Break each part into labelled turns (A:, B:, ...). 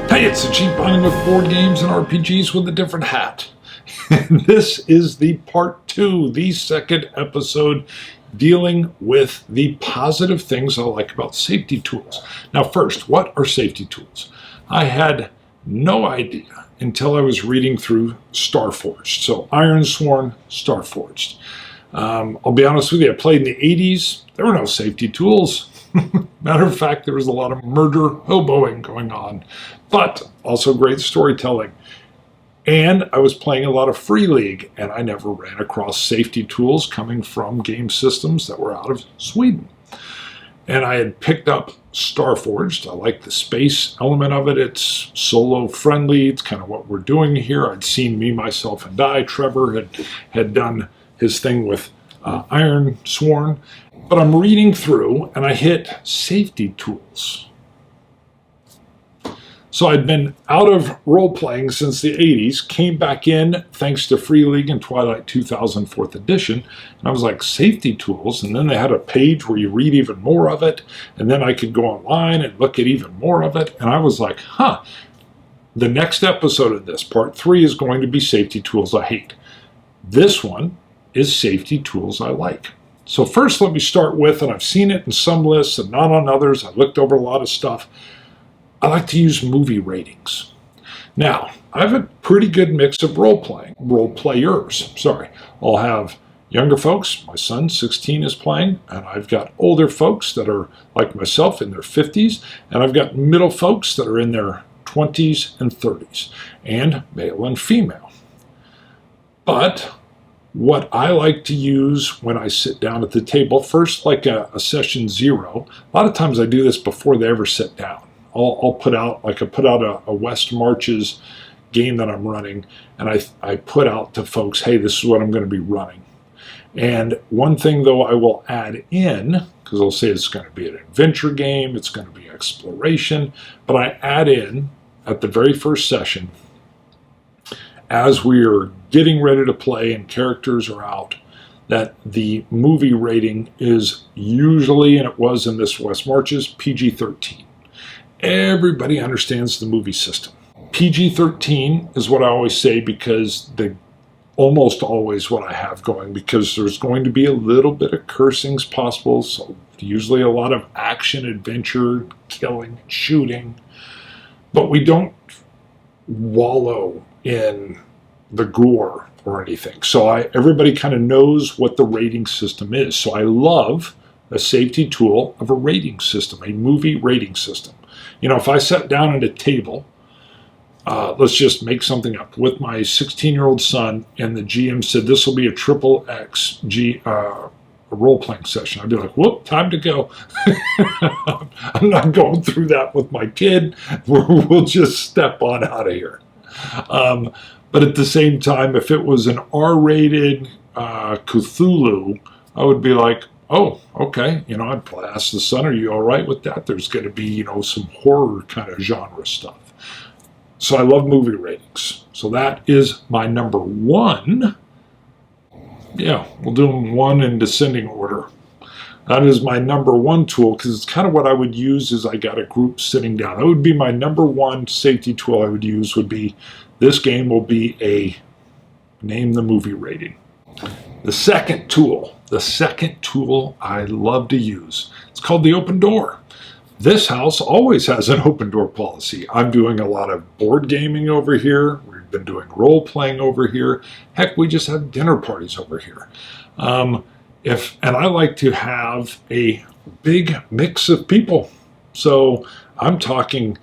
A: Hey, it's the Cheap Bonding with Board Games and RPGs with a different hat. And this is the part 2, the second episode, dealing with the positive things I like about safety tools. Now first, what are safety tools? I had no idea until I was reading through Starforged. So Ironsworn, Starforged. I'll be honest with you, I played in the 80s. There were no safety tools. Matter of fact, there was a lot of murder hoboing going on, but also great storytelling. And I was playing a lot of Free League, and I never ran across safety tools coming from game systems that were out of Sweden. And I had picked up Starforged. I like the space element of it. It's solo friendly. It's kind of what we're doing here. I'd seen Me, Myself, and Die. Trevor had done his thing with Ironsworn. But I'm reading through, and I hit safety tools. So I'd been out of role-playing since the 80s, came back in thanks to Free League and Twilight 2000 4th edition, and I was like, safety tools? And then they had a page where you read even more of it, and then I could go online and look at even more of it, and I was like, the next episode of this, part 3, is going to be safety tools I hate. This one is safety tools I like. So first let me start with, and I've seen it in some lists and not on others, I looked over a lot of stuff, I like to use movie ratings. Now, I have a pretty good mix of role players. I'll have younger folks, my son, 16, is playing, and I've got older folks that are like myself in their 50s, and I've got middle folks that are in their 20s and 30s, and male and female. But what I like to use when I sit down at the table, first like a session 0, a lot of times I do this before they ever sit down. I'll put out, like I put out a West Marches game that I'm running, and I put out to folks, hey, this is what I'm going to be running. And one thing though I will add in, because I'll say it's going to be an adventure game, it's going to be exploration, but I add in at the very first session, as we are getting ready to play and characters are out, that the movie rating is usually, and it was in this West Marches, PG-13. Everybody understands the movie system. PG-13 is what I always say, because almost always what I have going, because there's going to be a little bit of cursings possible, so usually a lot of action, adventure, killing, shooting, but we don't wallow in the gore or anything. So everybody kind of knows what the rating system is. So I love a safety tool of a rating system, a movie rating system. You know, if I sat down at a table, let's just make something up, with my 16-year-old son, and the GM said this will be a XXX role-playing session, I'd be like, whoop, time to go. I'm not going through that with my kid. We'll just step on out of here. But at the same time, if it was an R-rated Cthulhu, I would be like, oh, okay. I'd ask the son, are you all right with that? There's going to be, some horror kind of genre stuff. So I love movie ratings. So that is my number 1. Yeah, we'll do them 1 in descending order. That is my number 1 tool, because it's kind of what I would use as I got a group sitting down. That would be my number 1 safety tool I would use, would be, this game will be a name the movie rating. The second tool I love to use, it's called the open door. This house always has an open door policy. I'm doing a lot of board gaming over here. We've been doing role playing over here. Heck, we just have dinner parties over here. And I like to have a big mix of people. So I'm talking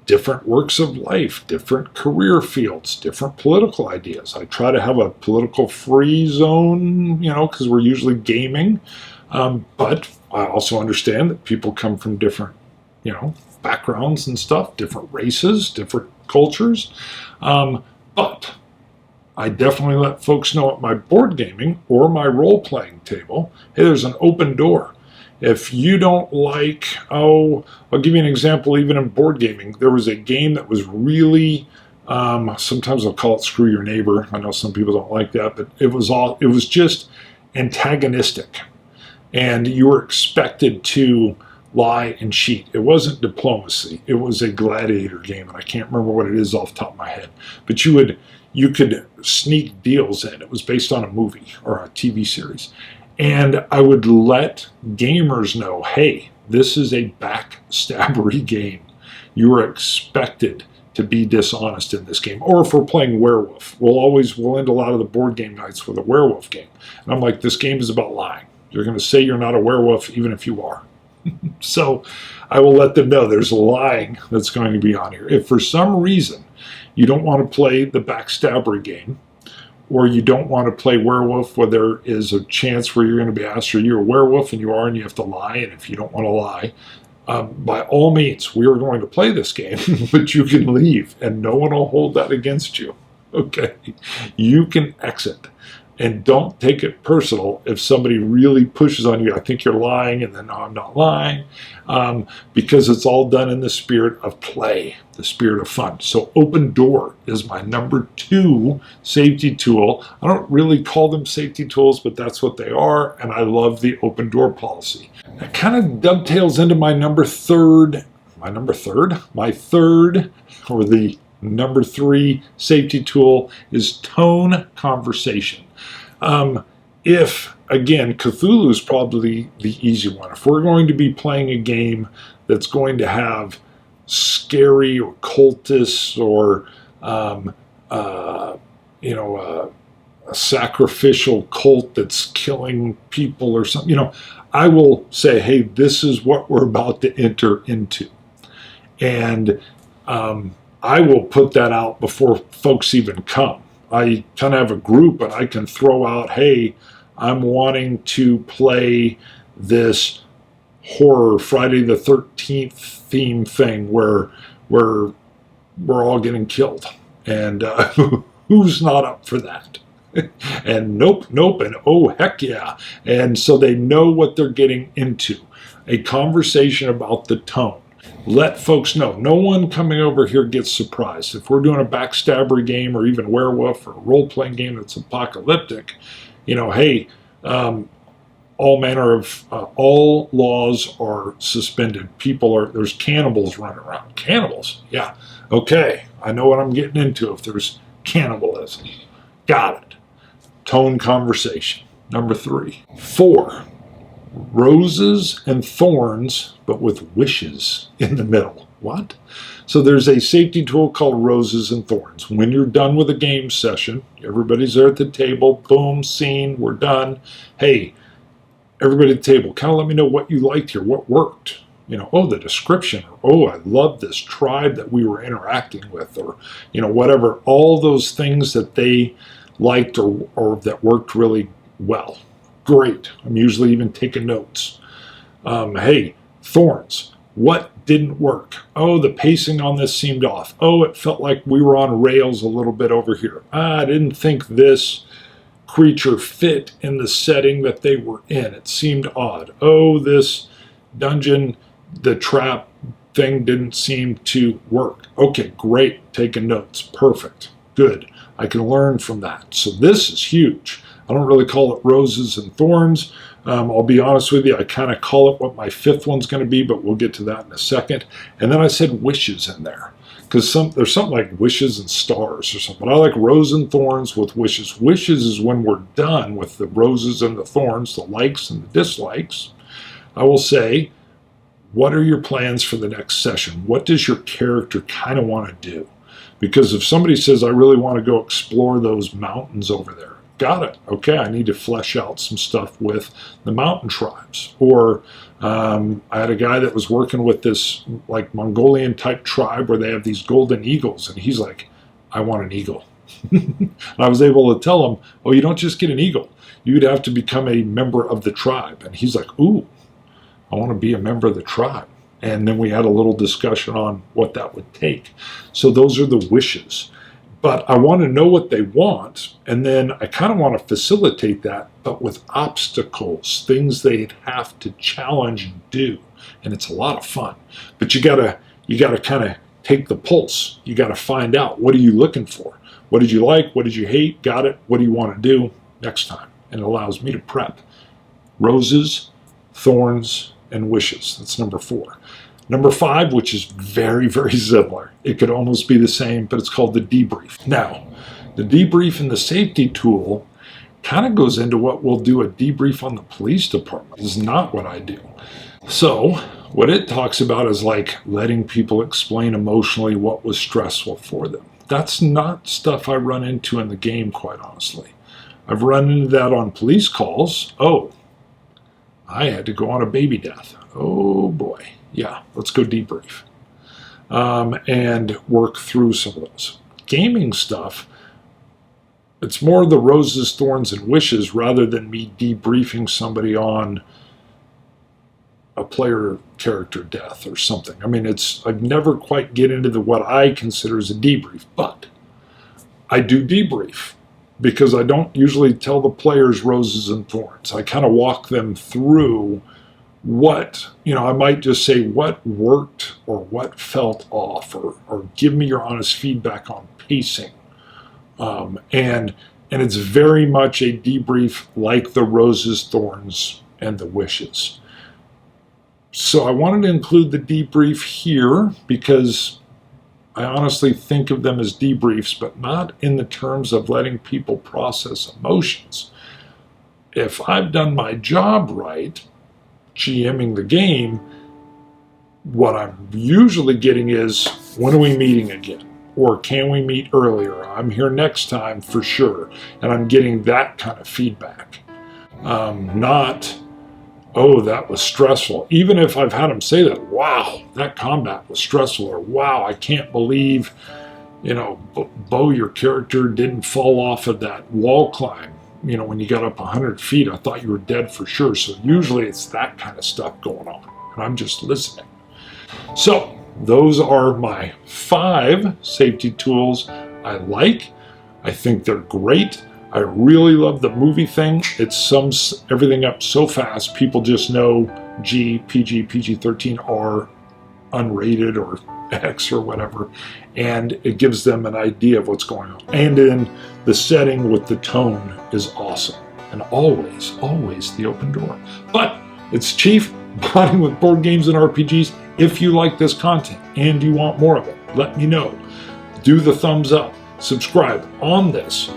A: different works of life, different career fields, different political ideas. I try to have a political free zone, because we're usually gaming. But I also understand that people come from different, backgrounds and stuff, different races, different cultures. But I definitely let folks know at my board gaming or my role-playing table, hey, there's an open door. If you don't like, I'll give you an example, even in board gaming, there was a game that was really, sometimes I'll call it Screw Your Neighbor. I know some people don't like that, but it was just antagonistic. And you were expected to lie, and cheat. It wasn't diplomacy. It was a gladiator game, and I can't remember what it is off the top of my head. But you could sneak deals in. It was based on a movie or a TV series. And I would let gamers know, hey, this is a backstabbery game. You are expected to be dishonest in this game. Or if we're playing werewolf, we'll end a lot of the board game nights with a werewolf game. And I'm like, this game is about lying. You're going to say you're not a werewolf even if you are. So I will let them know there's lying that's going to be on here. If for some reason you don't want to play the backstabbery game, or you don't want to play werewolf where there is a chance where you're going to be asked, are you a werewolf? And you are, and you have to lie. And if you don't want to lie, by all means, we are going to play this game, but you can leave and no one will hold that against you. Okay? You can exit. And don't take it personal if somebody really pushes on you. I think you're lying, and then no, I'm not lying, because it's all done in the spirit of play, the spirit of fun. So open door is my number 2 safety tool. I don't really call them safety tools, but that's what they are, and I love the open door policy. That kind of dovetails into my third, or the number 3 safety tool is tone conversation. If, again, Cthulhu is probably the easy one. If we're going to be playing a game that's going to have scary or cultists or, a sacrificial cult that's killing people or something, I will say, hey, this is what we're about to enter into. And I will put that out before folks even come. I kind of have a group and I can throw out, hey, I'm wanting to play this horror Friday the 13th theme thing where we're all getting killed. And who's not up for that? And nope, and oh, heck yeah. And so they know what they're getting into. A conversation about the tone. Let folks know. No one coming over here gets surprised. If we're doing a backstabbery game or even werewolf or a role-playing game that's apocalyptic, hey, all laws are suspended. There's cannibals running around. Cannibals? Yeah. Okay. I know what I'm getting into if there's cannibalism. Got it. Tone conversation. Number 3. 4. Roses and thorns, but with wishes in the middle. What? So there's a safety tool called Roses and Thorns. When you're done with a game session, everybody's there at the table, boom, scene, we're done. Hey, everybody at the table, kind of let me know what you liked here, what worked. The description, or, I love this tribe that we were interacting with, or, whatever. All those things that they liked or that worked really well. Great. I'm usually even taking notes. Hey, Thorns, what didn't work? Oh, the pacing on this seemed off. Oh, it felt like we were on rails a little bit over here. I didn't think this creature fit in the setting that they were in. It seemed odd. Oh, this dungeon, the trap thing didn't seem to work. Okay, great. Taking notes. Perfect. Good. I can learn from that. So this is huge. I don't really call it Roses and Thorns. I'll be honest with you, I kind of call it what my 5th one's going to be, but we'll get to that in a second. And then I said wishes in there, because there's something like wishes and stars or something. I like Rose and Thorns with wishes. Wishes is when we're done with the roses and the thorns, the likes and the dislikes. I will say, what are your plans for the next session? What does your character kind of want to do? Because if somebody says, I really want to go explore those mountains over there, got it. Okay, I need to flesh out some stuff with the mountain tribes. Or I had a guy that was working with this like Mongolian type tribe where they have these golden eagles, and he's like, I want an eagle. And I was able to tell him, oh, you don't just get an eagle. You'd have to become a member of the tribe. And he's like, ooh, I want to be a member of the tribe. And then we had a little discussion on what that would take. So those are the wishes. But I want to know what they want, and then I kind of want to facilitate that, but with obstacles, things they'd have to challenge and do. And it's a lot of fun. But you gotta kind of take the pulse. You gotta find out, what are you looking for? What did you like? What did you hate? Got it? What do you want to do next time? And it allows me to prep. Roses, thorns, and wishes. That's number 4. Number 5, which is very, very similar. It could almost be the same, but it's called the debrief. Now, the debrief and the safety tool kind of goes into what we'll do a debrief on the police department. This is not what I do. So what it talks about is like letting people explain emotionally what was stressful for them. That's not stuff I run into in the game, quite honestly. I've run into that on police calls. Oh, I had to go on a baby death. Oh boy. Yeah, let's go debrief. And work through some of those. Gaming stuff, it's more the roses, thorns, and wishes rather than me debriefing somebody on a player character death or something. I mean, I'd never quite get into what I consider as a debrief, but I do debrief because I don't usually tell the players roses and thorns. I kind of walk them through what, I might just say what worked or what felt off, or give me your honest feedback on pacing. And it's very much a debrief like the roses, thorns, and the wishes. So I wanted to include the debrief here because I honestly think of them as debriefs, but not in the terms of letting people process emotions. If I've done my job right, GMing the game, what I'm usually getting is, when are we meeting again? Or can we meet earlier? I'm here next time for sure. And I'm getting that kind of feedback. Not, oh, that was stressful. Even if I've had them say that, wow, that combat was stressful, or wow, I can't believe, Bo, your character didn't fall off of that wall climb. When you got up 100 feet, I thought you were dead for sure. So usually it's that kind of stuff going on. And I'm just listening. So those are my 5 safety tools I like. I think they're great. I really love the movie thing. It sums everything up so fast. People just know G, PG, PG-13, R, unrated, or X or whatever, and it gives them an idea of what's going on. And in the setting with the tone is awesome, and always the open door. But it's Chief, bonding with board games and RPGs. If you like this content and you want more of it, let me know. Do the thumbs up, subscribe on this.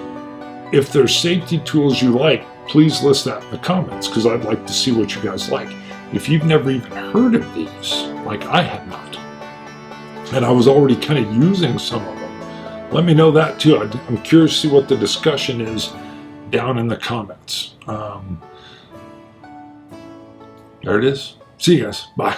A: If there's safety tools you like, please list that in the comments, because I'd like to see what you guys like. If you've never even heard of these, like I had not, and I was already kind of using some of them, let me know that too. I'm curious to see what the discussion is down in the comments. There it is. See you guys. Bye.